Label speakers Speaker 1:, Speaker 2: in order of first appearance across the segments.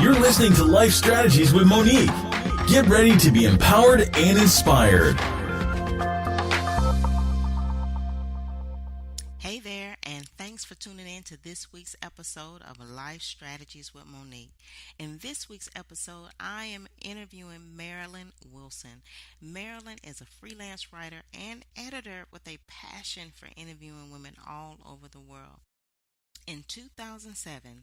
Speaker 1: You're listening to Life Strategies with Monique. Get ready to be empowered and inspired.
Speaker 2: Hey there, and thanks for tuning in to this week's episode of Life Strategies with Monique. In this week's episode, I am interviewing Marilyn Wilson. Marilyn is a freelance writer and editor with a passion for interviewing women all over the world. In 2007,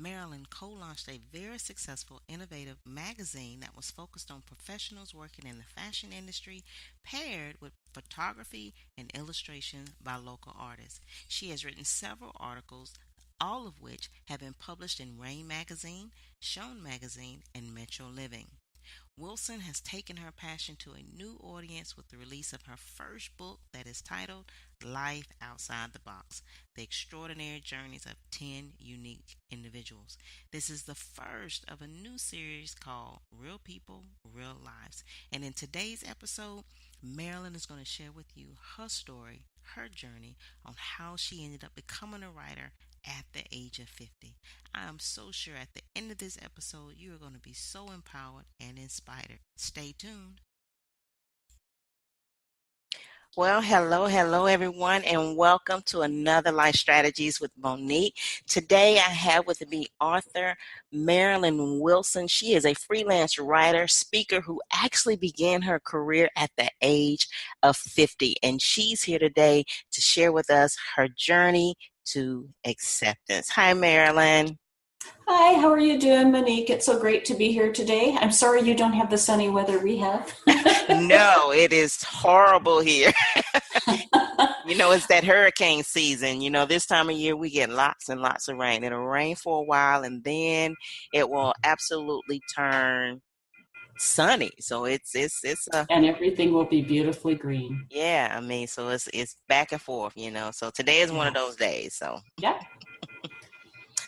Speaker 2: Marilyn co-launched a very successful, innovative magazine that was focused on professionals working in the fashion industry, paired with photography and illustration by local artists. She has written several articles, all of which have been published in Rain Magazine, Shown Magazine, and Metro-Living. Wilson has taken her passion to a new audience with the release of her first book that is titled Life Outside the Box, The Extraordinary Journeys of 10 Unique Individuals. This is the first of a new series called Real People, Real Lives. And in today's episode, Marilyn is going to share with you her story, her journey on how she ended up becoming a writer at the age of 50. I am so sure at the end of this episode, you are going to be so empowered and inspired. Stay tuned. Well, hello, everyone, and welcome to another Life Strategies with Monique. Today, I have with me author Marilyn Wilson. She is a freelance writer, speaker who actually began her career at the age of 50, and she's here today to share with us her journey to acceptance. Hi, Marilyn.
Speaker 3: Hi, how are you doing, Monique? It's so great to be here today. I'm sorry you don't have the sunny weather we have.
Speaker 2: No, it is horrible here. It's that hurricane season. This time of year we get lots and lots of rain. It'll rain for a while and then it will absolutely turn sunny. So it's
Speaker 3: and everything will be beautifully green.
Speaker 2: Yeah, so it's back and forth, So today is one of those days. So
Speaker 3: yeah.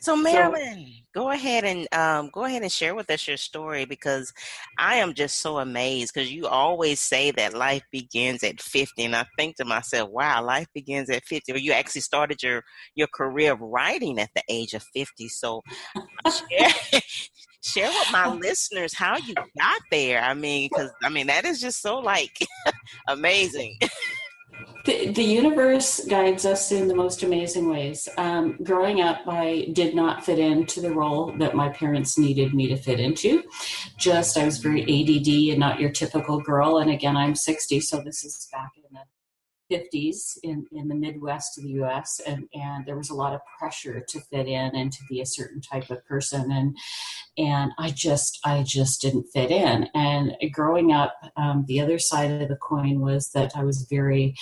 Speaker 2: So Marilyn, go ahead and share with us your story, because I am just so amazed, because you always say that life begins at 50, and I think to myself, wow, life begins at 50. Or you actually started your career of writing at the age of 50. So share with my listeners how you got there. Because that is just so amazing.
Speaker 3: The universe guides us in the most amazing ways. Growing up, I did not fit into the role that my parents needed me to fit into. I was very ADD and not your typical girl. And again, I'm 60, so this is back in the 50s in the Midwest of the U.S. And there was a lot of pressure to fit in and to be a certain type of person. And I just didn't fit in. And growing up, the other side of the coin was that I was very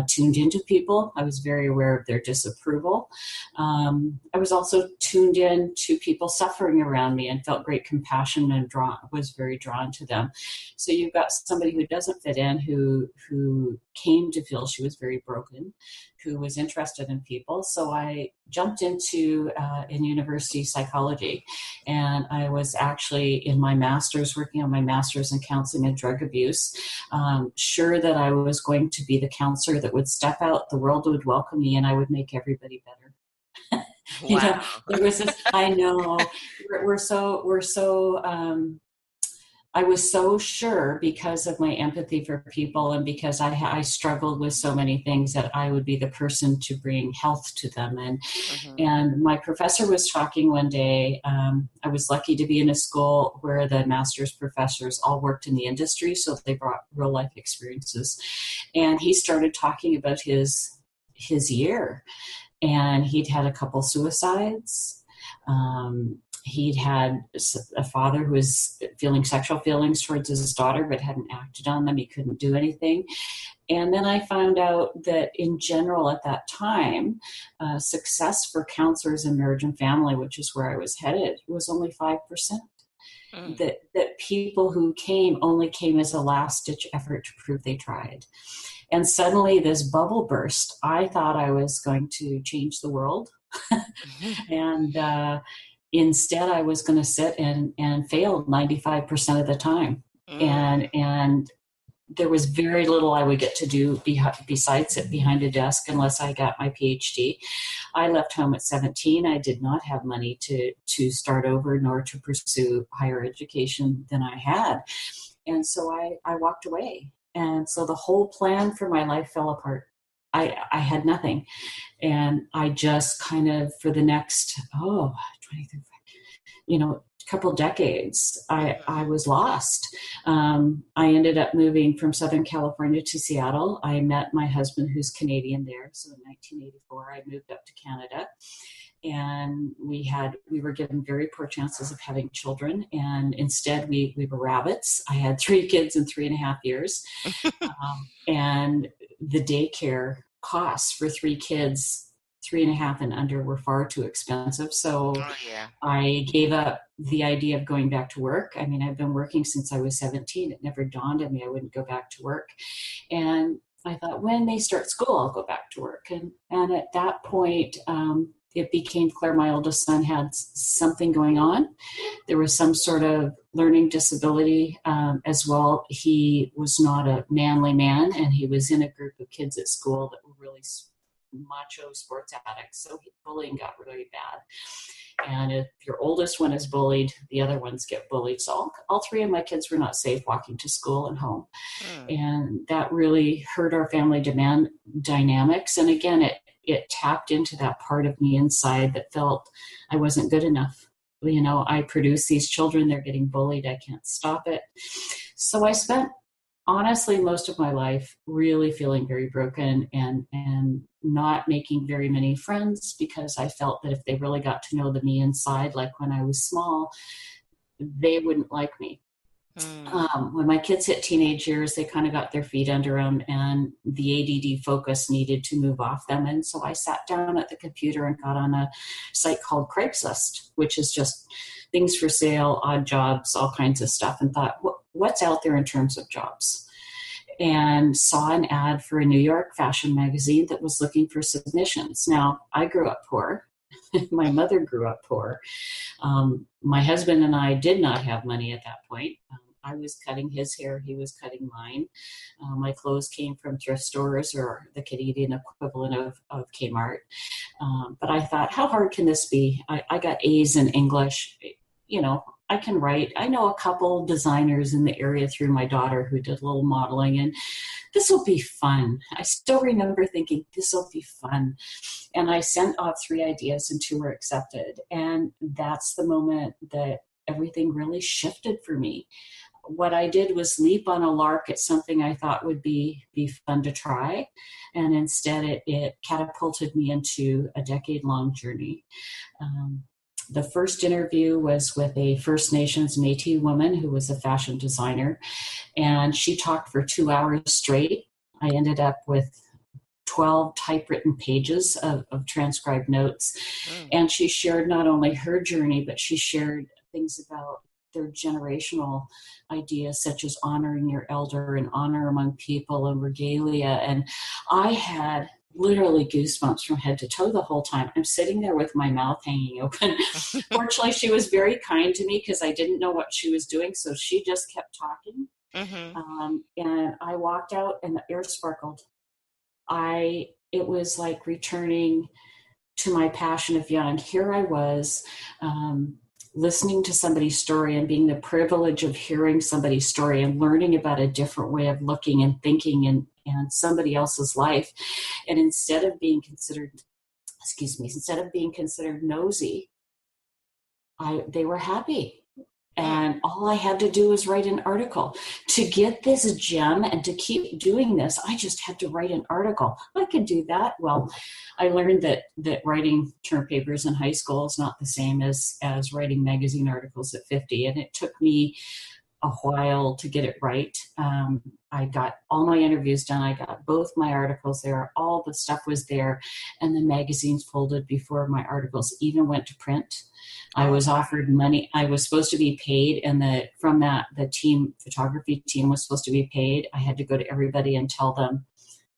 Speaker 3: tuned into people. I was very aware of their disapproval. I was also tuned in to people suffering around me and felt great compassion and was very drawn to them. So you've got somebody who doesn't fit in, who came to feel she was very broken, who was interested in people. So I jumped into in university psychology, and I was actually in my master's, working on my master's in counseling and drug abuse, sure that I was going to be the counselor that would step out, the world would welcome me, and I would make everybody better.
Speaker 2: Wow.
Speaker 3: There was this, I know, we're so I was so sure, because of my empathy for people and because I struggled with so many things, that I would be the person to bring health to them. And my professor was talking one day. I was lucky to be in a school where the master's professors all worked in the industry, so they brought real life experiences. And he started talking about his year, and he'd had a couple suicides. He'd had a father who was feeling sexual feelings towards his daughter but hadn't acted on them. He couldn't do anything. And then I found out that in general at that time, success for counselors in marriage and family, which is where I was headed, was only 5%. That people who only came as a last-ditch effort to prove they tried. And suddenly this bubble burst. I thought I was going to change the world. And instead, I was going to sit and fail 95% of the time. And there was very little I would get to do besides sit behind a desk unless I got my PhD. I left home at 17. I did not have money to start over nor to pursue higher education than I had. And so I walked away. And so the whole plan for my life fell apart. I had nothing. And I just kind of, for the next, 23, couple decades, I was lost. I ended up moving from Southern California to Seattle. I met my husband, who's Canadian there. So in 1984, I moved up to Canada. And we were given very poor chances of having children. And instead, we were rabbits. I had 3 kids in 3.5 years. And the daycare costs for 3 kids, 3.5 and under, were far too expensive. So I gave up the idea of going back to work. I mean, I've been working since I was 17. It never dawned on me I wouldn't go back to work. And I thought, when they start school, I'll go back to work. And at that point, it became clear my oldest son had something going on. There was some sort of learning disability as well. He was not a manly man, and he was in a group of kids at school that were really macho sports addicts. So bullying got really bad. And if your oldest one is bullied, the other ones get bullied. So all 3 of my kids were not safe walking to school and home. And that really hurt our family dynamics. And again, it tapped into that part of me inside that felt I wasn't good enough. I produce these children, they're getting bullied, I can't stop it. So I spent, honestly, most of my life really feeling very broken and not making very many friends, because I felt that if they really got to know me inside, like when I was small, they wouldn't like me. When my kids hit teenage years, they kind of got their feet under them, and the ADD focus needed to move off them. And so I sat down at the computer and got on a site called Craigslist, which is just things for sale, odd jobs, all kinds of stuff, and thought, what's out there in terms of jobs? And saw an ad for a New York fashion magazine that was looking for submissions. Now, I grew up poor. My mother grew up poor. My husband and I did not have money at that point. I was cutting his hair. He was cutting mine. My clothes came from thrift stores, or the Canadian equivalent of Kmart. But I thought, how hard can this be? I got A's in English. I can write. I know a couple designers in the area through my daughter who did a little modeling, and this will be fun. I still remember thinking, this will be fun. And I sent off 3 ideas and 2 were accepted. And that's the moment that everything really shifted for me. What I did was leap on a lark at something I thought would be fun to try. And instead it catapulted me into a decade-long journey. The first interview was with a First Nations Métis woman who was a fashion designer, and she talked for 2 hours straight. I ended up with 12 typewritten pages of transcribed notes. And she shared not only her journey, but she shared things about their generational ideas, such as honoring your elder and honor among people and regalia. And I had literally goosebumps from head to toe the whole time. I'm sitting there with my mouth hanging open. Fortunately, she was very kind to me because I didn't know what she was doing. So she just kept talking. And I walked out and the air sparkled. It was like returning to my passion of young. Here I was, listening to somebody's story and being the privilege of hearing somebody's story and learning about a different way of looking and thinking and somebody else's life. And instead of being considered nosy, they were happy. And all I had to do was write an article. To get this gem and to keep doing this, I just had to write an article. I could do that. Well, I learned that writing term papers in high school is not the same as writing magazine articles at 50. And it took me a while to get it right. I got all my interviews done. I got both my articles there. All the stuff was there. And the magazines folded before my articles even went to print. I was offered money. I was supposed to be paid. And the photography team was supposed to be paid. I had to go to everybody and tell them,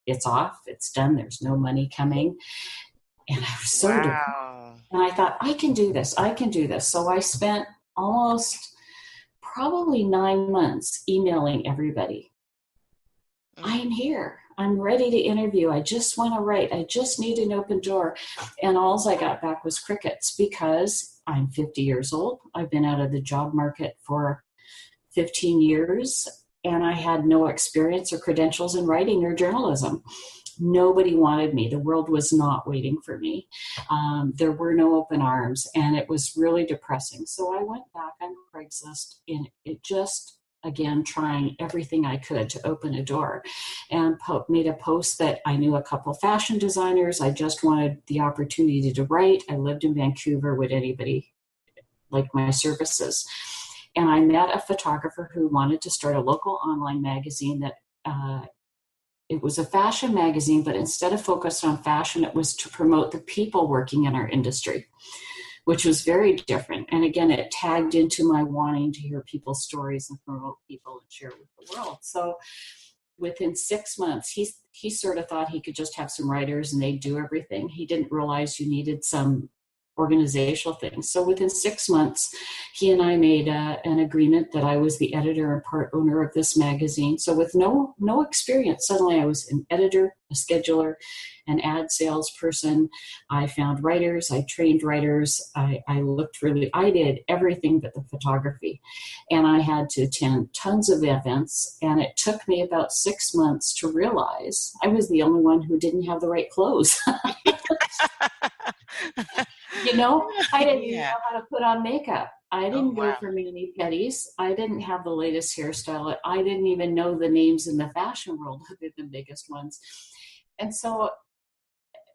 Speaker 3: it's off, it's done, there's no money coming. And I was so depressed. And I thought, I can do this. So I spent almost probably 9 months emailing everybody I'm here. I'm ready to interview. I just want to write. I just need an open door. And all I got back was crickets, because I'm 50 years old. I've been out of the job market for 15 years, and I had no experience or credentials in writing or journalism. Nobody wanted me. The world was not waiting for me. There were no open arms, and it was really depressing. So I went back on Craigslist, and it just, again, trying everything I could to open a door, and made a post that I knew a couple fashion designers. I just wanted the opportunity to write. I lived in Vancouver. Would anybody like my services? And I met a photographer who wanted to start a local online magazine that it was a fashion magazine, but instead of focused on fashion, it was to promote the people working in our industry, which was very different. And again, it tagged into my wanting to hear people's stories and promote people and share with the world. So within 6 months, he sort of thought he could just have some writers and they'd do everything. He didn't realize you needed some organizational things. So within 6 months, he and I made an agreement that I was the editor and part owner of this magazine. So with no experience, suddenly I was an editor, a scheduler, an ad salesperson. I found writers, I trained writers, I did everything but the photography. And I had to attend tons of events, and it took me about 6 months to realize I was the only one who didn't have the right clothes. I didn't even know how to put on makeup. I didn't go for mani pedis. I didn't have the latest hairstyle. I didn't even know the names in the fashion world, the biggest ones. And so,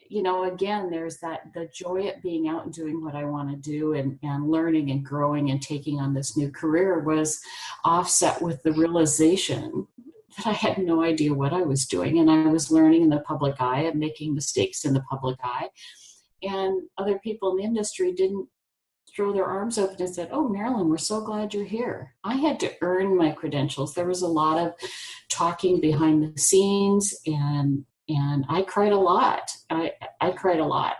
Speaker 3: again, there's the joy at being out and doing what I want to do, and learning and growing and taking on this new career was offset with the realization that I had no idea what I was doing. And I was learning in the public eye and making mistakes in the public eye. And other people in the industry didn't throw their arms open and said, "Oh, Marilyn, we're so glad you're here." I had to earn my credentials. There was a lot of talking behind the scenes, and I cried a lot. I cried a lot.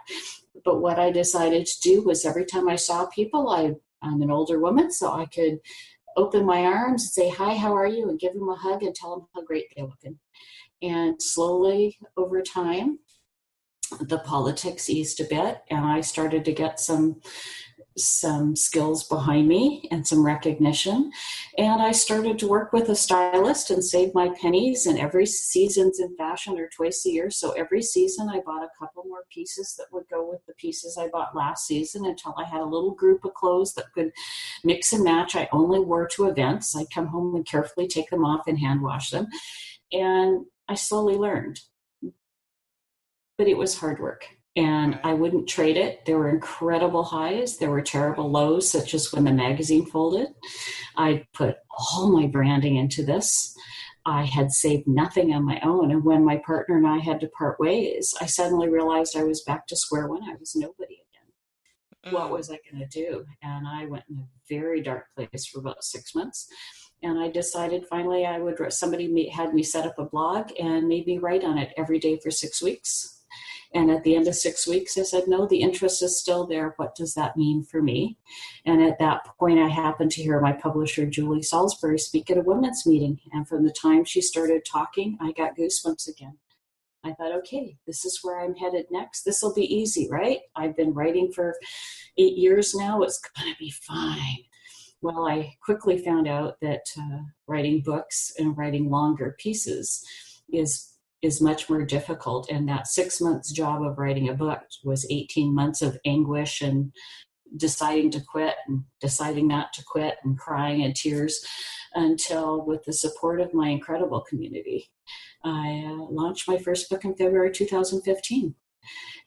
Speaker 3: But what I decided to do was, every time I saw people, I'm an older woman, so I could open my arms and say, "Hi, how are you?" and give them a hug and tell them how great they're looking. And slowly over time, the politics eased a bit, and I started to get some skills behind me and some recognition. And I started to work with a stylist and save my pennies. And every season's in fashion or twice a year. So every season I bought a couple more pieces that would go with the pieces I bought last season, until I had a little group of clothes that could mix and match. I only wore to events. I'd come home and carefully take them off and hand wash them. And I slowly learned. But it was hard work, and I wouldn't trade it. There were incredible highs. There were terrible lows, such as when the magazine folded. I put all my branding into this. I had saved nothing on my own. And when my partner and I had to part ways, I suddenly realized I was back to square one. I was nobody again. What was I going to do? And I went in a very dark place for about 6 months. And I decided finally somebody had me set up a blog and made me write on it every day for 6 weeks. And at the end of 6 weeks, I said, no, the interest is still there. What does that mean for me? And at that point, I happened to hear my publisher, Julie Salisbury, speak at a women's meeting. And from the time she started talking, I got goosebumps again. I thought, okay, this is where I'm headed next. This will be easy, right? I've been writing for 8 years now. It's going to be fine. Well, I quickly found out that writing books and writing longer pieces is much more difficult. And that 6 months job of writing a book was 18 months of anguish and deciding to quit and deciding not to quit and crying and tears, until, with the support of my incredible community, I launched my first book in February 2015.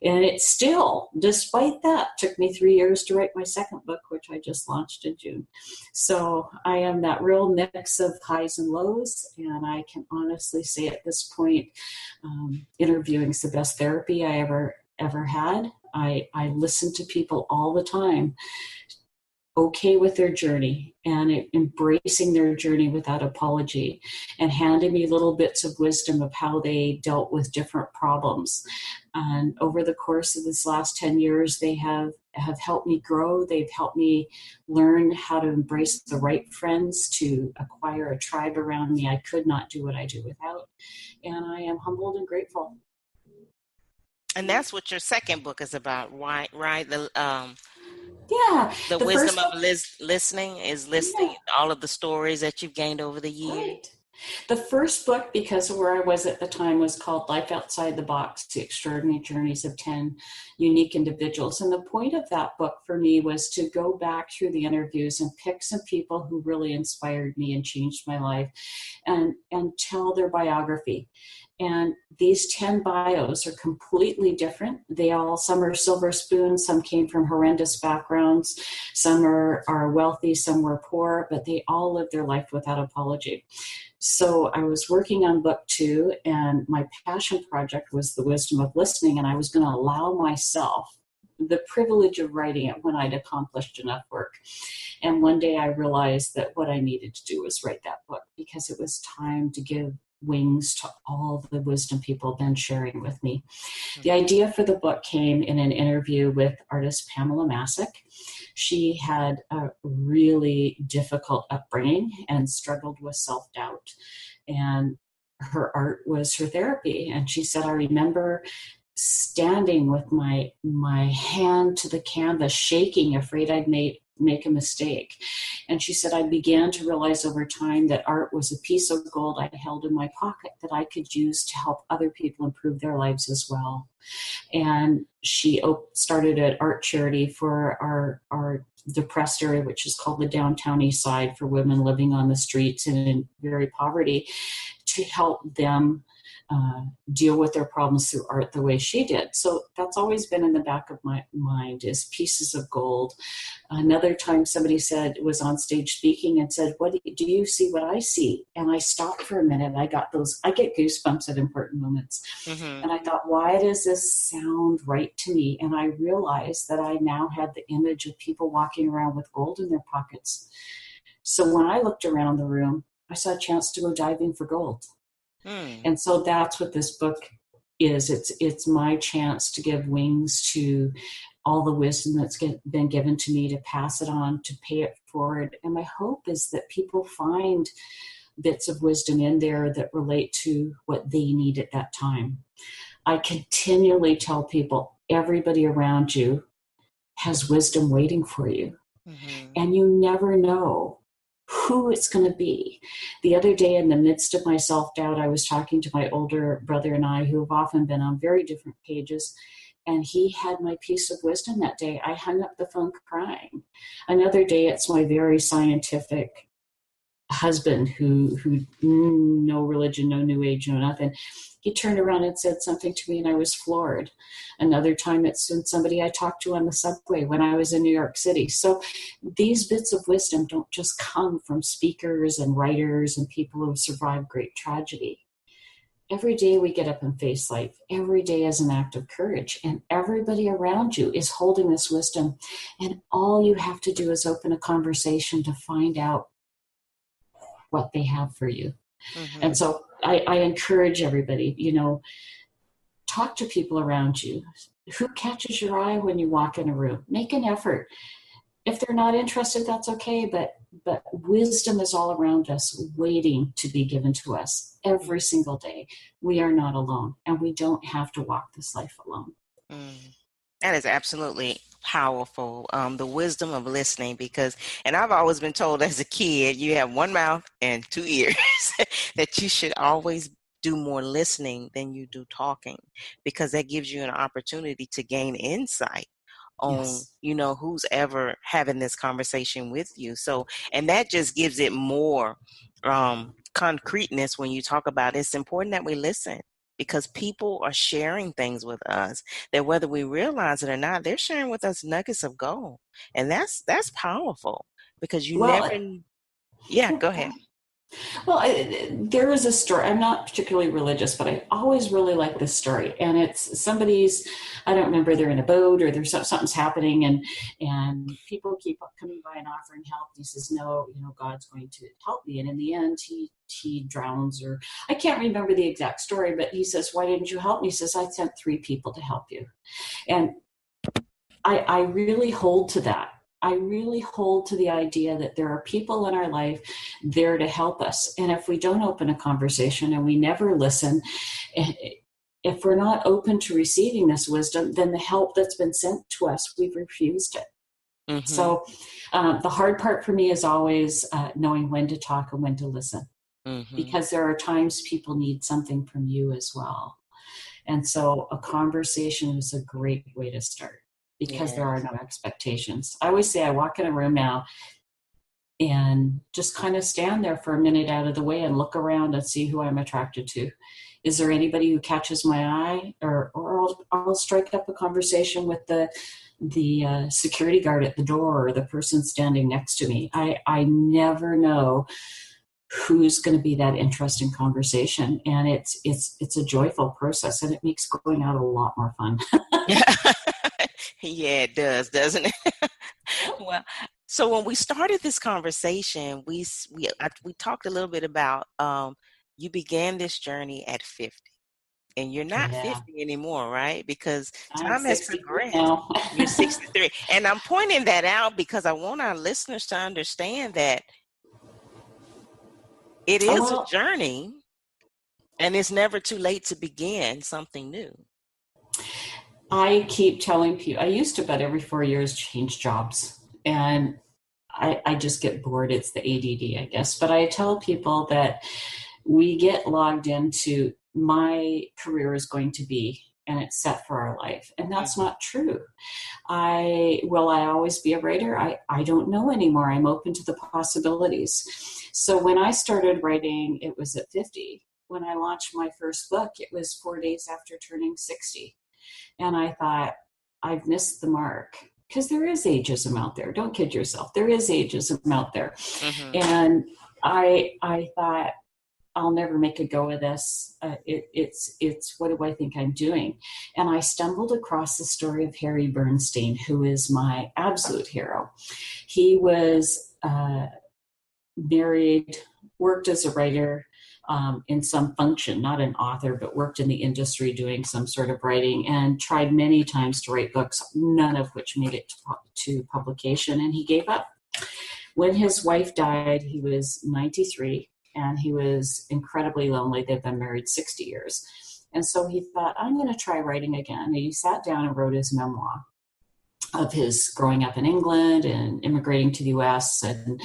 Speaker 3: And it still, despite that, took me 3 years to write my second book, which I just launched in June. So I am that real mix of highs and lows. And I can honestly say at this point, interviewing is the best therapy I ever had. I listen to people all the time, okay with their journey and embracing their journey without apology, and handing me little bits of wisdom of how they dealt with different problems. And over the course of this last 10 years, they have have helped me grow. They've helped me learn how to embrace the right friends, to acquire a tribe around me. I could not do what I do without. And I am humbled and grateful.
Speaker 2: And that's what your second book is about, right? Right?
Speaker 3: Yeah.
Speaker 2: The wisdom of listening is listening all of the stories that you've gained over the years.
Speaker 3: Right. The first book, because of where I was at the time, was called Life Outside the Box, The Extraordinary Journeys of 10 Unique Individuals. And the point of that book for me was to go back through the interviews and pick some people who really inspired me and changed my life and tell their biography. And these 10 bios are completely different. Some are silver spoons, some came from horrendous backgrounds, some are wealthy, some were poor, but they all lived their life without apology. So I was working on book 2, and my passion project was the wisdom of listening, and I was going to allow myself the privilege of writing it when I'd accomplished enough work. And one day I realized that what I needed to do was write that book, because it was time to give wings to all the wisdom people have been sharing with me. The idea for the book came in an interview with artist Pamela Masick. She had a really difficult upbringing and struggled with self-doubt. And her art was her therapy. And she said, I remember standing with my hand to the canvas, shaking, afraid I'd make a mistake. And she said, I began to realize over time that art was a piece of gold I held in my pocket that I could use to help other people improve their lives as well. And she started an art charity for our depressed area, which is called the Downtown East Side, for women living on the streets and in very poverty, to help them deal with their problems through art the way she did. So that's always been in the back of my mind, is pieces of gold. Another time somebody was on stage speaking and said, do you see what I see? And I stopped for a minute. I get goosebumps at important moments. Mm-hmm. And I thought, why does this sound right to me? And I realized that I now had the image of people walking around with gold in their pockets. So when I looked around the room, I saw a chance to go diving for gold. And so that's what this book is. It's my chance to give wings to all the wisdom that's been given to me, to pass it on, to pay it forward. And my hope is that people find bits of wisdom in there that relate to what they need at that time. I continually tell people, everybody around you has wisdom waiting for you. Mm-hmm. And you never know who it's going to be. The other day, in the midst of my self-doubt, I was talking to my older brother and I, who have often been on very different pages, and he had my piece of wisdom that day. I hung up the phone crying. Another day, it's my very scientific husband who no religion, no new age, no nothing. He turned around and said something to me, and I was floored. Another time, it's somebody I talked to on the subway when I was in New York City. So these bits of wisdom don't just come from speakers and writers and people who have survived great tragedy. Every day we get up and face life. Every day is an act of courage, and everybody around you is holding this wisdom. And all you have to do is open a conversation to find out what they have for you. Mm-hmm. And so I encourage everybody, talk to people around you. Who catches your eye when you walk in a room? Make an effort. If they're not interested, that's okay, but wisdom is all around us, waiting to be given to us every single day. We are not alone, and we don't have to walk this life alone.
Speaker 2: That is absolutely powerful. The wisdom of listening, and I've always been told as a kid, you have one mouth and two ears, that you should always do more listening than you do talking, because that gives you an opportunity to gain insight on, who's ever having this conversation with you. So, and that just gives it more concreteness when you talk about it. It's important that we listen, because people are sharing things with us that, whether we realize it or not, they're sharing with us nuggets of gold. And that's powerful, because you never... Yeah, go ahead.
Speaker 3: Well, there is a story. I'm not particularly religious, but I always really like this story. And it's somebody's, I don't remember, they're in a boat or there's something's happening, and people keep coming by and offering help. He says, no, God's going to help me. And in the end, he drowns, or I can't remember the exact story, but he says, why didn't you help me? He says, I sent 3 people to help you. And I really hold to that. I really hold to the idea that there are people in our life there to help us. And if we don't open a conversation and we never listen, if we're not open to receiving this wisdom, then the help that's been sent to us, we've refused it.
Speaker 2: Mm-hmm.
Speaker 3: So the hard part for me is always knowing when to talk and when to listen,
Speaker 2: Mm-hmm.
Speaker 3: because there are times people need something from you as well. And so a conversation is a great way to start, because there are no expectations. I always say I walk in a room now and just kind of stand there for a minute out of the way and look around and see who I'm attracted to. Is there anybody who catches my eye? Or I'll strike up a conversation with the security guard at the door or the person standing next to me. I never know who's going to be that interesting conversation, and it's a joyful process, and it makes going out a lot more fun.
Speaker 2: Yeah, it does, doesn't it? Well, so when we started this conversation, we talked a little bit about you began this journey at 50. And you're not 50 anymore, right? Because
Speaker 3: I'm
Speaker 2: time has
Speaker 3: 63
Speaker 2: progressed.
Speaker 3: now.
Speaker 2: You're 63. And I'm pointing that out because I want our listeners to understand that it is a journey, and it's never too late to begin something new.
Speaker 3: I keep telling people, I used to about every 4 years change jobs, and I just get bored. It's the ADD, I guess. But I tell people that we get logged into my career is going to be, and it's set for our life. And that's not true. Will I always be a writer? I don't know anymore. I'm open to the possibilities. So when I started writing, it was at 50. When I launched my first book, it was 4 days after turning 60. And I thought, I've missed the mark. Because there is ageism out there. Don't kid yourself. There is ageism out there. Mm-hmm. And I thought, I'll never make a go of this. It's what do I think I'm doing? And I stumbled across the story of Harry Bernstein, who is my absolute hero. He was married, worked as a writer in some function, not an author, but worked in the industry doing some sort of writing, and tried many times to write books, none of which made it to publication, and he gave up. When his wife died, he was 93. And he was incredibly lonely. They've been married 60 years. And so he thought, I'm going to try writing again. And he sat down and wrote his memoir of his growing up in England and immigrating to the US. And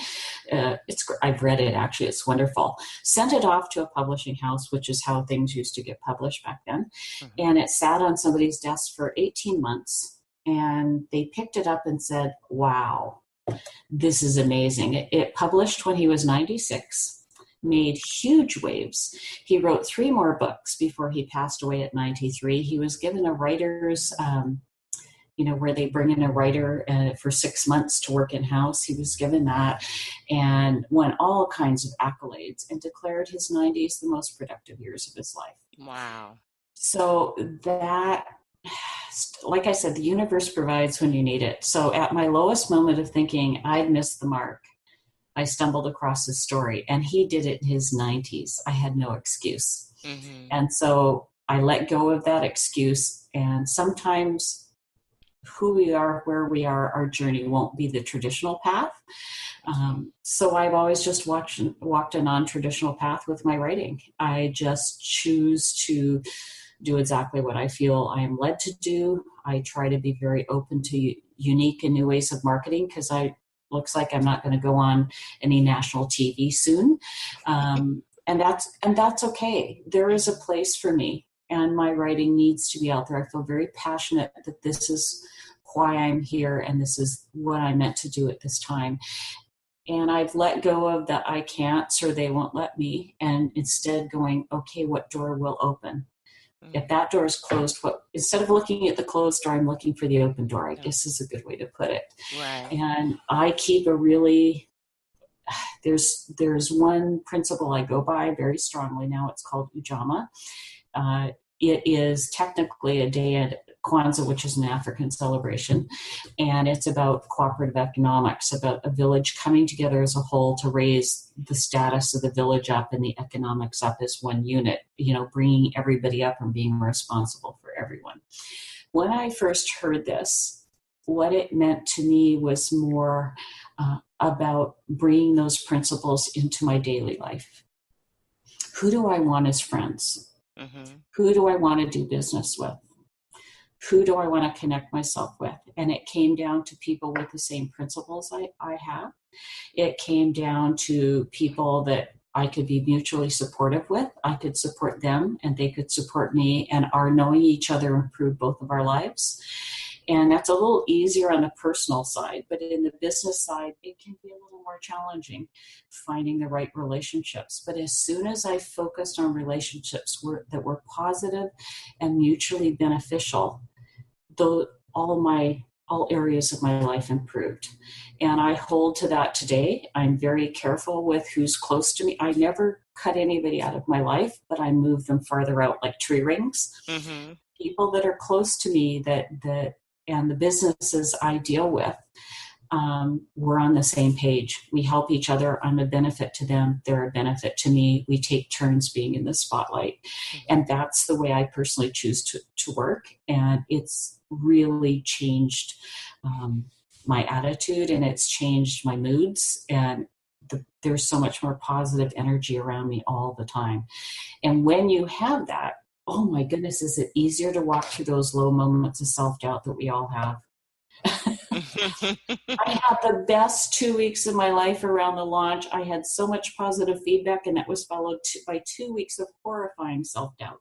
Speaker 3: I've read it, actually. It's wonderful. Sent it off to a publishing house, which is how things used to get published back then. Mm-hmm. And it sat on somebody's desk for 18 months. And they picked it up and said, wow, this is amazing. It published when he was 96. Made huge waves. He wrote 3 more books before he passed away at 93. He was given a writer's, where they bring in a writer for 6 months to work in-house. He was given that and won all kinds of accolades and declared his 90s the most productive years of his life.
Speaker 2: Wow.
Speaker 3: So that, like I said, the universe provides when you need it. So at my lowest moment of thinking I'd missed the mark, I stumbled across his story, and he did it in his 90s. I had no excuse. Mm-hmm. And so I let go of that excuse. And sometimes who we are, where we are, our journey won't be the traditional path. So I've always just walked a non-traditional path with my writing. I just choose to do exactly what I feel I am led to do. I try to be very open to unique and new ways of marketing, because looks like I'm not going to go on any national TV soon. And that's okay. There is a place for me, and my writing needs to be out there. I feel very passionate that this is why I'm here, and this is what I meant to do at this time. And I've let go of that I can't, or they won't let me, and instead going, okay, what door will open? If that door is closed, instead of looking at the closed door, I'm looking for the open door, I guess is a good way to put it.
Speaker 2: Right.
Speaker 3: And I keep there's one principle I go by very strongly now. It's called Ujama. It is technically a day at Kwanzaa, which is an African celebration. And it's about cooperative economics, about a village coming together as a whole to raise the status of the village up and the economics up as one unit, bringing everybody up and being responsible for everyone. When I first heard this, what it meant to me was more about bringing those principles into my daily life. Who do I want as friends?
Speaker 2: Mm-hmm.
Speaker 3: Who do I want to do business with? Who do I want to connect myself with? And it came down to people with the same principles I have. It came down to people that I could be mutually supportive with. I could support them and they could support me, and our knowing each other improved both of our lives. And that's a little easier on the personal side, but in the business side, it can be a little more challenging finding the right relationships. But as soon as I focused on relationships that were positive and mutually beneficial, though all areas of my life improved. And I hold to that today. I'm very careful with who's close to me. I never cut anybody out of my life, but I move them farther out like tree rings.
Speaker 2: Mm-hmm.
Speaker 3: People that are close to me that and the businesses I deal with, we're on the same page. We help each other. I'm a benefit to them. They're a benefit to me. We take turns being in the spotlight. And that's the way I personally choose to work. And it's really changed my attitude, and it's changed my moods. And there's so much more positive energy around me all the time. And when you have that, oh my goodness, is it easier to walk through those low moments of self-doubt that we all have? I had the best 2 weeks of my life around the launch. I had so much positive feedback, and that was followed by 2 weeks of horrifying self-doubt.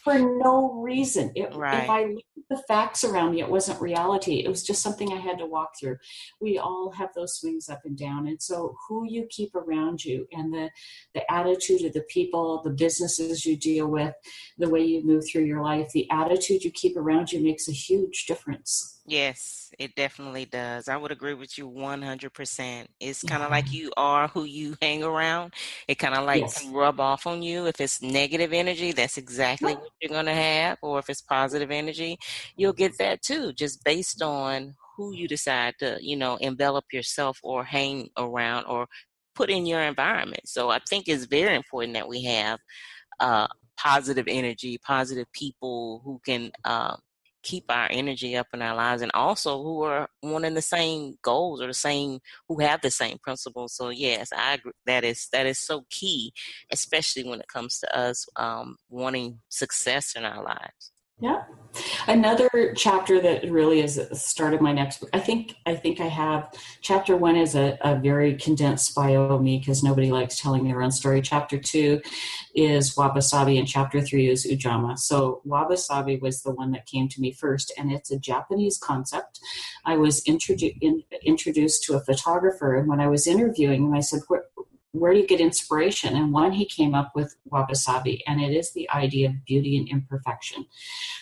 Speaker 3: For no reason.
Speaker 2: Right.
Speaker 3: If I looked at the facts around me, it wasn't reality. It was just something I had to walk through. We all have those swings up and down. And so who you keep around you, and the attitude of the people, the businesses you deal with, the way you move through your life, the attitude you keep around you makes a huge difference.
Speaker 2: Yes, it definitely does. I would agree with you 100%. It's kind of like you are who you hang around. It kind of like
Speaker 3: Yes.
Speaker 2: can rub off on you. If it's negative energy, that's exactly what you're going to have. Or if it's positive energy, you'll get that too, just based on who you decide to, envelop yourself or hang around or put in your environment. So I think it's very important that we have positive energy, positive people who can keep our energy up in our lives, and also who are wanting the same goals or who have the same principles. So yes, I agree. That is so key, especially when it comes to us wanting success in our lives.
Speaker 3: Yeah. Another chapter that really is the start of my next book. I think I have chapter 1 is a very condensed bio of me because nobody likes telling their own story. Chapter 2 is wabi-sabi, and chapter 3 is ujama. So wabi-sabi was the one that came to me first, and it's a Japanese concept. I was introduced to a photographer, and when I was interviewing him, I said, where do you get inspiration? And one, he came up with wabi-sabi, and it is the idea of beauty and imperfection.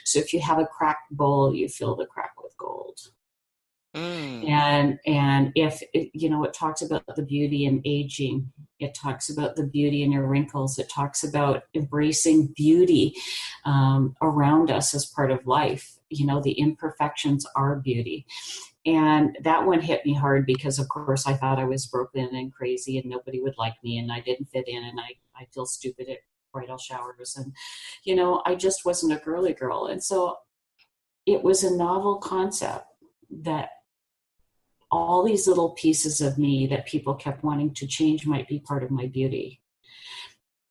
Speaker 3: So if you have a cracked bowl, you fill the crack with gold. And if it talks about the beauty in aging, it talks about the beauty in your wrinkles, it talks about embracing beauty around us as part of life. The imperfections are beauty. And that one hit me hard because, of course, I thought I was broken and crazy and nobody would like me and I didn't fit in, and I feel stupid at bridal showers, and I just wasn't a girly girl. And so it was a novel concept that all these little pieces of me that people kept wanting to change might be part of my beauty.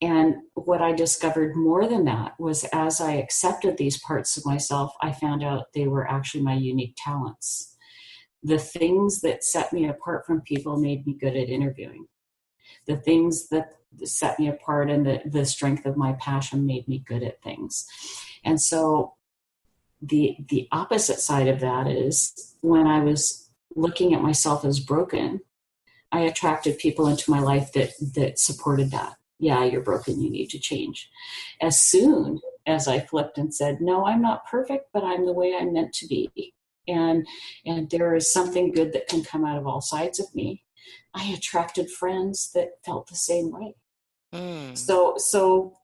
Speaker 3: And what I discovered more than that was, as I accepted these parts of myself, I found out they were actually my unique talents. The things that set me apart from people made me good at interviewing. The things that set me apart and the strength of my passion made me good at things. And so the opposite side of that is, when I was looking at myself as broken, I attracted people into my life that supported that. Yeah, you're broken, you need to change. As soon as I flipped and said, no, I'm not perfect, but I'm the way I'm meant to be. And there is something good that can come out of all sides of me, I attracted friends that felt the same way. So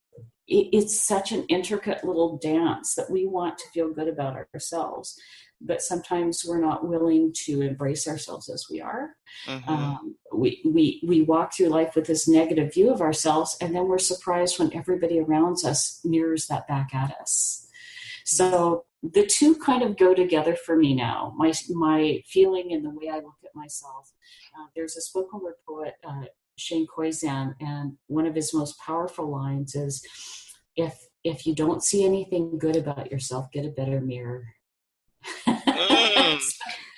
Speaker 3: it's such an intricate little dance that we want to feel good about ourselves, but sometimes we're not willing to embrace ourselves as we are. We walk through life with this negative view of ourselves, and then we're surprised when everybody around us mirrors that back at us. So the two kind of go together for me now. My feeling and the way I look at myself. There's a spoken word poet, Shane Koizan, and one of his most powerful lines is, if you don't see anything good about yourself, get a better mirror.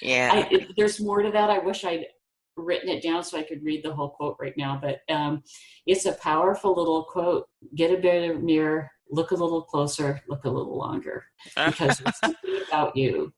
Speaker 2: Yeah.
Speaker 3: There's more to that. I wish I'd written it down so I could read the whole quote right now, but it's a powerful little quote. Get a better mirror, look a little closer, look a little longer, because it's something about you.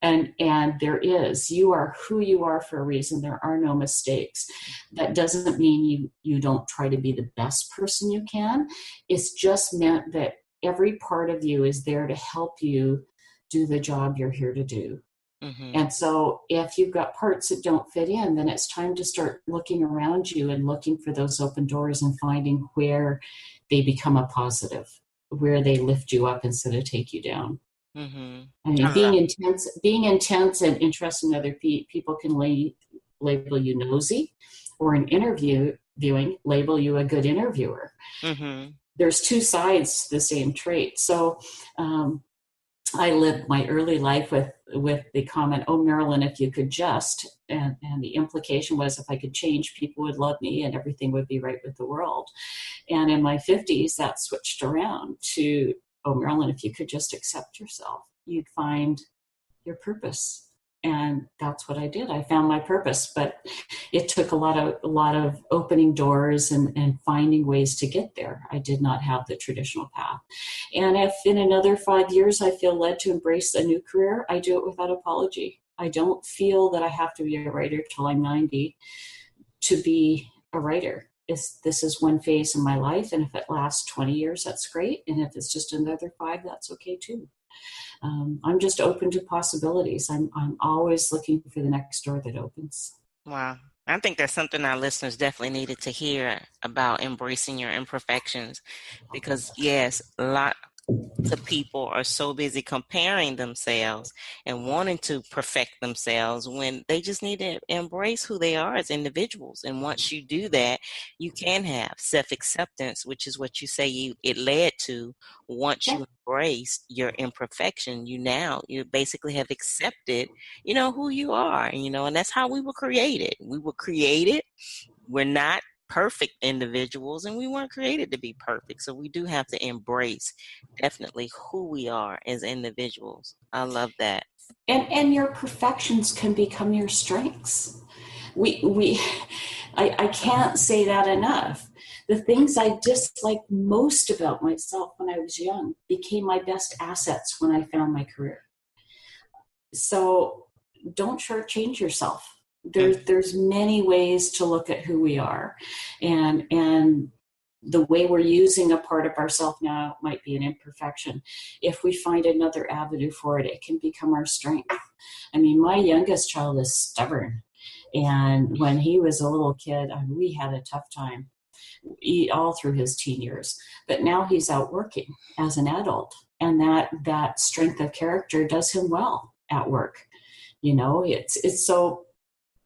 Speaker 3: And there is, you are who you are for a reason. There are no mistakes. That doesn't mean you don't try to be the best person you can. It's just meant that every part of you is there to help you do the job you're here to do. Mm-hmm. And so if you've got parts that don't fit in, then it's time to start looking around you and looking for those open doors and finding where they become a positive, where they lift you up instead of take you down. Mm-hmm. I mean, being intense and interested in other people can label you nosy, or in interviewing, label you a good interviewer. Mm-hmm. There's two sides to the same trait. So I lived my early life with the comment, "Oh, Marilyn, if you could just," and the implication was if I could change, people would love me and everything would be right with the world. And in my 50s, that switched around to, "Oh, Marilyn, if you could just accept yourself, you'd find your purpose." And that's what I did. I found my purpose, but it took a lot of opening doors and finding ways to get there. I did not have the traditional path. And if in another 5 years I feel led to embrace a new career, I do it without apology. I don't feel that I have to be a writer till I'm 90 to be a writer. This is one phase in my life, and if it lasts 20 years, that's great. And if it's just another 5, that's okay too. I'm just open to possibilities. I'm always looking for the next door that opens.
Speaker 2: Wow. I think that's something our listeners definitely needed to hear about embracing your imperfections, because yes, a lot of people are so busy comparing themselves and wanting to perfect themselves when they just need to embrace who they are as individuals. And once you do that, you can have self-acceptance, which is what you say it led to. Once you embrace your imperfection, you basically have accepted, who you are, and that's how we were created. We're not perfect individuals, and we weren't created to be perfect. So we do have to embrace definitely who we are as individuals. I love that.
Speaker 3: And your perfections can become your strengths. I can't say that enough. The things I disliked most about myself when I was young became my best assets when I found my career. So don't shortchange yourself. There's many ways to look at who we are, and the way we're using a part of ourselves now might be an imperfection. If we find another avenue for it, it can become our strength. I mean, my youngest child is stubborn, and when he was a little kid, we had a tough time all through his teen years. But now he's out working as an adult, and that strength of character does him well at work. It's so.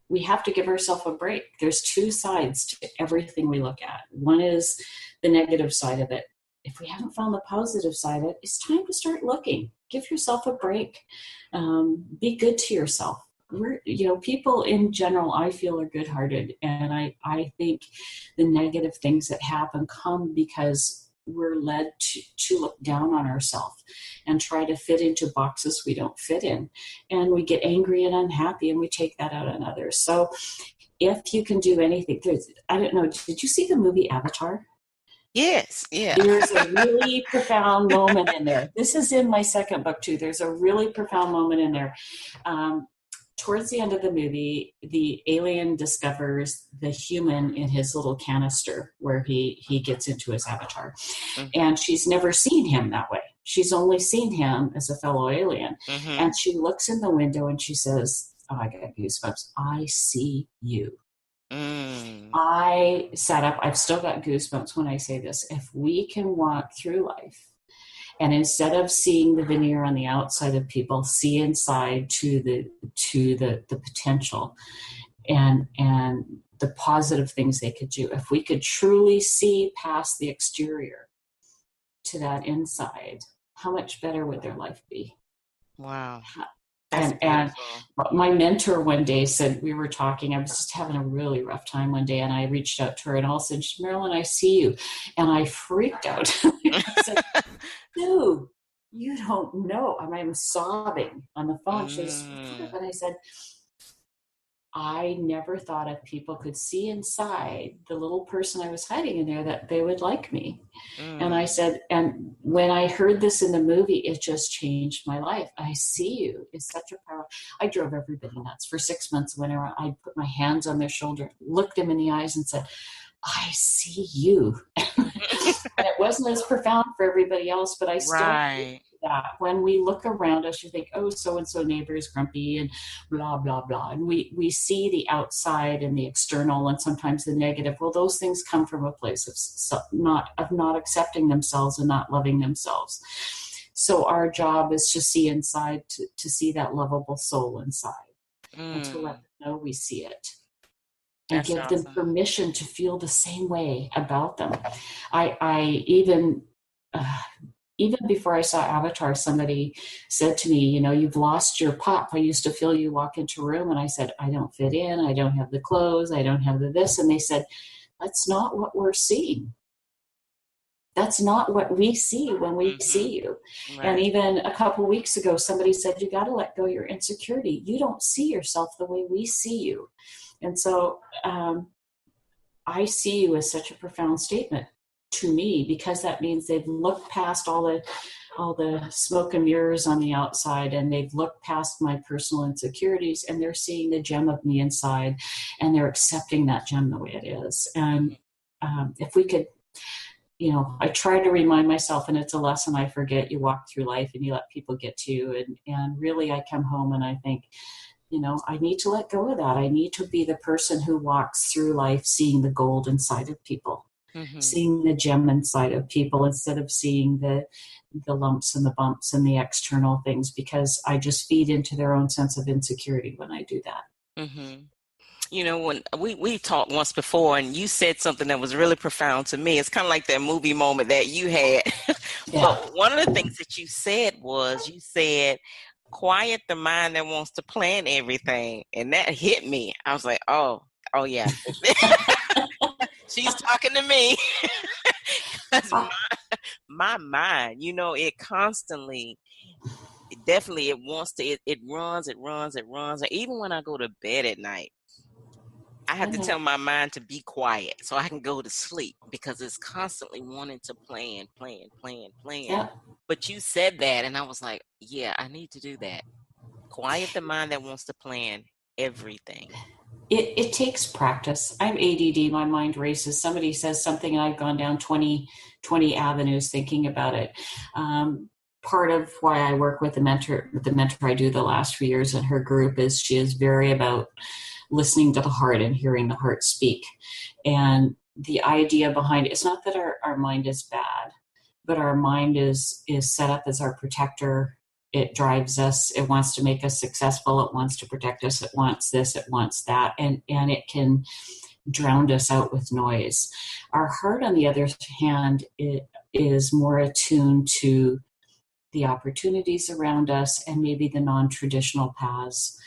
Speaker 3: We have to give ourselves a break. There's two sides to everything we look at. One is the negative side of it. If we haven't found the positive side of it, it's time to start looking. Give yourself a break. Be good to yourself. People in general, I feel, are good-hearted. And I think the negative things that happen come because we're led to look down on ourselves and try to fit into boxes we don't fit in. And we get angry and unhappy, and we take that out on others. So if you can do anything, I don't know, did you see the movie Avatar?
Speaker 2: Yes, yeah.
Speaker 3: There's a really profound moment in there. This is in my second book too. There's a really profound moment in there. Towards the end of the movie, the alien discovers the human in his little canister where he gets into his avatar. Mm-hmm. And she's never seen him that way. She's only seen him as a fellow alien. Mm-hmm. And she looks in the window and she says, "Oh, I got goosebumps. I see you." Mm. I sat up. I've still got goosebumps when I say this. If we can walk through life, and instead of seeing the veneer on the outside of people, see inside to the potential and the positive things they could do. If we could truly see past the exterior to that inside, how much better would their life be?
Speaker 2: Wow. That's
Speaker 3: And
Speaker 2: beautiful.
Speaker 3: my mentor one day said, we were talking, I was just having a really rough time one day, and I reached out to her, and all of a sudden, she, Marilyn, I see you. And I freaked out. I said, dude, you don't know. I'm sobbing on the phone. She says, and I said, I never thought if people could see inside the little person I was hiding in there that they would like me. And I said, and when I heard this in the movie, it just changed my life. I see you is such a power. I drove everybody nuts for 6 months. Whenever I put my hands on their shoulder, looked them in the eyes and said, I see you. And it wasn't as profound for everybody else, but I still
Speaker 2: Right.
Speaker 3: that when we look around us, you think, oh, so-and-so neighbor is grumpy and blah, blah, blah. And we see the outside and the external and sometimes the negative. Well, those things come from a place of not accepting themselves and not loving themselves. So our job is to see inside, to see that lovable soul inside and to let them know we see it. And
Speaker 2: That's
Speaker 3: give
Speaker 2: awesome.
Speaker 3: them permission to feel the same way about them. I even before I saw Avatar, somebody said to me, you know, you've lost your pop. I used to feel you walk into a room and I said, I don't fit in. I don't have the clothes. I don't have the this. And they said, that's not what we're seeing. That's not what we see when we see you. Right. And even a couple of weeks ago, somebody said, you got to let go of your insecurity. You don't see yourself the way we see you. And so I see you as such a profound statement to me, because that means they've looked past all the smoke and mirrors on the outside, and they've looked past my personal insecurities, and they're seeing the gem of me inside, and they're accepting that gem the way it is. And if we could, you know, I try to remind myself, and it's a lesson I forget, you walk through life and you let people get to you, and really I come home and I think, you know, I need to let go of that. I need to be the person who walks through life seeing the gold inside of people. Seeing the gem inside of people instead of seeing the lumps and the bumps and the external things, because I just feed into their own sense of insecurity when I do that.
Speaker 2: You know, when we talked once before and you said something that was really profound to me. It's kind of like that movie moment that you had.
Speaker 3: Yeah.
Speaker 2: But one of the things that you said was, you said, quiet the mind that wants to plan everything. And that hit me. I was like, oh yeah. She's talking to me. My mind, you know, it constantly, definitely, it wants to, it runs. And even when I go to bed at night, I have to tell my mind to be quiet so I can go to sleep, because it's constantly wanting to plan.
Speaker 3: Yeah.
Speaker 2: But you said that, and I was like, yeah, I need to do that. Quiet the mind that wants to plan everything.
Speaker 3: It takes practice. I'm ADD. My mind races. Somebody says something and I've gone down 20 avenues thinking about it. Part of why I work with the mentor I do the last few years in her group is she is very about listening to the heart and hearing the heart speak. And the idea behind it is not that our mind is bad, but our mind is set up as our protector. It drives us. It wants to make us successful. It wants to protect us. It wants this. It wants that. And it can drown us out with noise. Our heart, on the other hand, it is more attuned to the opportunities around us and maybe the non-traditional paths.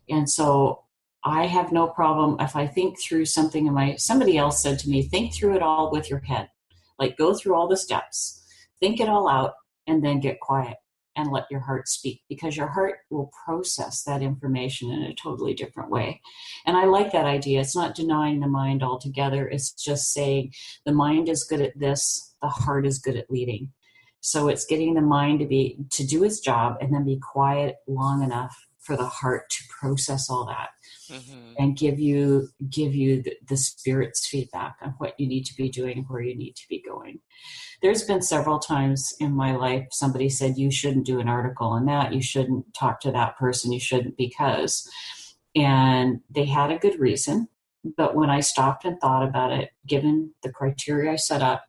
Speaker 3: And so I have no problem if I think through something. Somebody else said to me, think through it all with your head. Like, go through all the steps, think it all out, and then get quiet and let your heart speak, because your heart will process that information in a totally different way. And I like that idea. It's not denying the mind altogether. It's just saying the mind is good at this, the heart is good at leading. So it's getting the mind to do its job and then be quiet long enough for the heart to process all that and give you the spirit's feedback on what you need to be doing and where you need to be going. There's been several times in my life somebody said, you shouldn't do an article on that, you shouldn't talk to that person, you shouldn't, because, and they had a good reason. But when I stopped and thought about it, given the criteria I set up,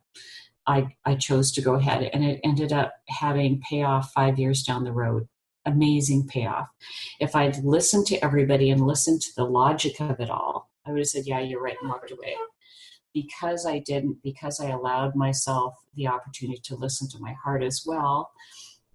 Speaker 3: I chose to go ahead, and it ended up having payoff 5 years down the road. Amazing payoff. If I'd listened to everybody and listened to the logic of it all, I would have said, yeah, you're right, and walked away. Because I didn't, because I allowed myself the opportunity to listen to my heart as well,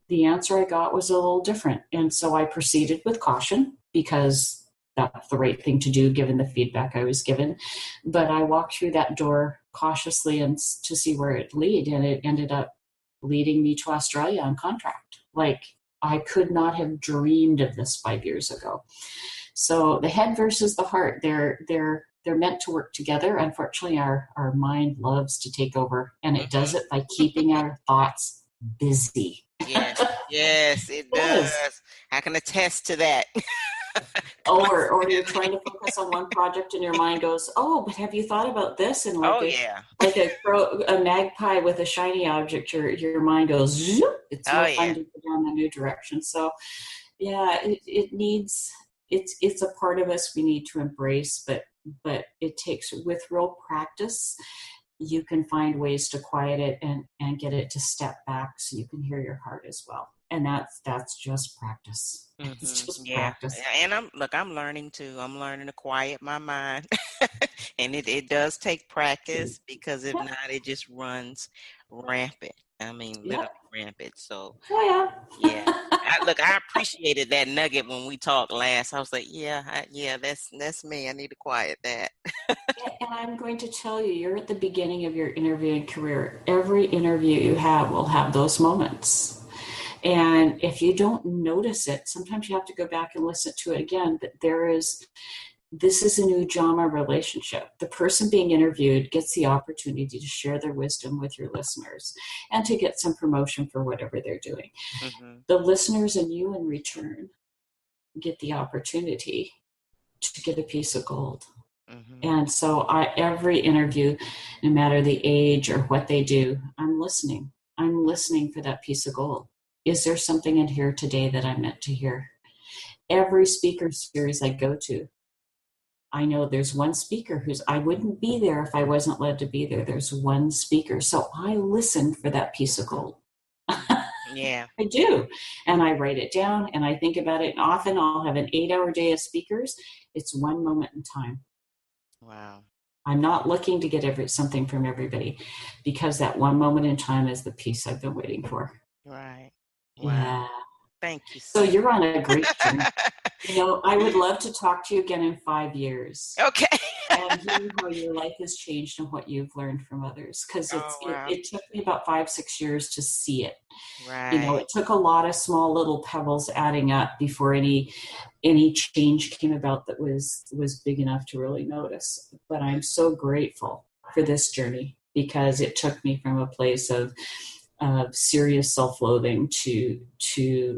Speaker 3: the answer I got was a little different. And so I proceeded with caution because that's the right thing to do given the feedback I was given. But I walked through that door cautiously and to see where it lead, and it ended up leading me to Australia on contract. Like, I could not have dreamed of this 5 years ago. So the head versus the heart, they're meant to work together. Unfortunately, our mind loves to take over, and it does it by keeping our thoughts busy.
Speaker 2: Yes, it does. I can attest to that.
Speaker 3: Or you're trying to focus on one project and your mind goes, oh, but have you thought about this? And like like a magpie with a shiny object, your mind goes, zoop. It's more fun to go down a new direction. So yeah, it needs, it's a part of us we need to embrace, but it takes, with real practice, you can find ways to quiet it and get it to step back so you can hear your heart as well. And that's just practice. It's just practice.
Speaker 2: And I'm learning too. I'm learning to quiet my mind. And it does take practice, because if not, it just runs rampant. I mean, literally rampant. So I appreciated that nugget when we talked last. I was like, that's me. I need to quiet that.
Speaker 3: And I'm going to tell you, you're at the beginning of your interviewing career. Every interview you have will have those moments. And if you don't notice it, sometimes you have to go back and listen to it again. But this is a new drama relationship. The person being interviewed gets the opportunity to share their wisdom with your listeners and to get some promotion for whatever they're doing. The listeners and you in return get the opportunity to get a piece of gold. And so every interview, no matter the age or what they do, I'm listening. I'm listening for that piece of gold. Is there something in here today that I'm meant to hear? Every speaker series I go to, I know there's one speaker I wouldn't be there if I wasn't led to be there. There's one speaker. So I listen for that piece of gold.
Speaker 2: Yeah.
Speaker 3: I do. And I write it down and I think about it. And often I'll have an 8-hour day of speakers. It's one moment in time.
Speaker 2: Wow.
Speaker 3: I'm not looking to get something from everybody, because that one moment in time is the piece I've been waiting for.
Speaker 2: Right.
Speaker 3: Wow. Yeah.
Speaker 2: Thank you.
Speaker 3: So you're on a great journey. I would love to talk to you again in 5 years.
Speaker 2: Okay.
Speaker 3: And hear how your life has changed and what you've learned from others. Because it took me about 5-6 years to see it.
Speaker 2: Right.
Speaker 3: It took a lot of small little pebbles adding up before any change came about that was big enough to really notice. But I'm so grateful for this journey, because it took me from a place of serious self-loathing to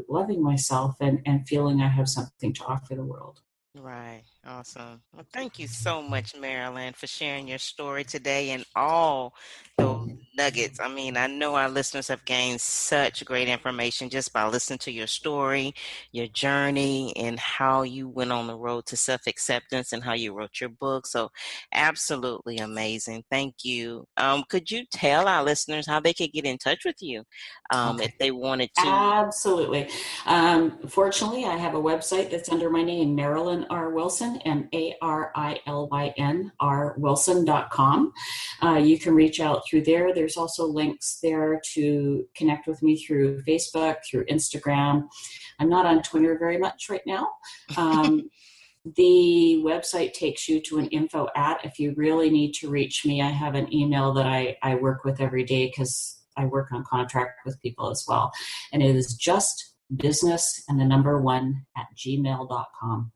Speaker 3: loving myself and feeling I have something to offer the world.
Speaker 2: Right. Awesome. Well, thank you so much, Marilyn, for sharing your story today and all those nuggets. I mean, I know our listeners have gained such great information just by listening to your story, your journey, and how you went on the road to self-acceptance and how you wrote your book. So absolutely amazing. Thank you. Could you tell our listeners how they could get in touch with you if they wanted to?
Speaker 3: Absolutely. Fortunately, I have a website that's under my name, Marilyn R. Wilson, Marilyn R. Wilson.com. You can reach out through there. There's also links there to connect with me through Facebook, through Instagram. I'm not on Twitter very much right now. The website takes you to an info @ if you really need to reach me. I have an email that I work with every day because I work on contract with people as well. And it is justbusiness1@gmail.com.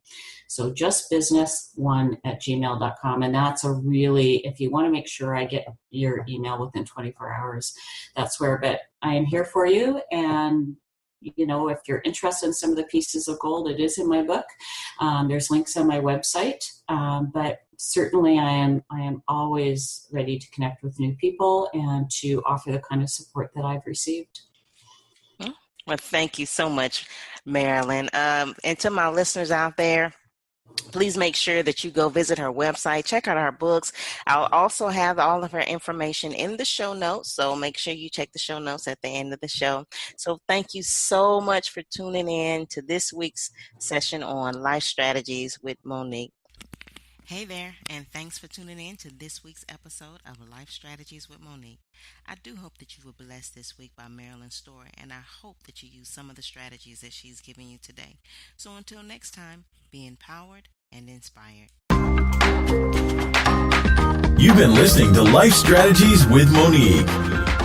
Speaker 3: So justbusiness1@gmail.com. And that's if you want to make sure I get your email within 24 hours, that's where, but I am here for you. And if you're interested in some of the pieces of gold, it is in my book. There's links on my website, but certainly I am always ready to connect with new people and to offer the kind of support that I've received.
Speaker 2: Well, thank you so much, Marilyn. And to my listeners out there, please make sure that you go visit her website, check out her books. I'll also have all of her information in the show notes, so make sure you check the show notes at the end of the show. So thank you so much for tuning in to this week's session on Life Strategies with Monique. Hey there, and thanks for tuning in to this week's episode of Life Strategies with Monique. I do hope that you were blessed this week by Marilyn's story, and I hope that you use some of the strategies that she's giving you today. So until next time, be empowered and inspired.
Speaker 1: You've been listening to Life Strategies with Monique.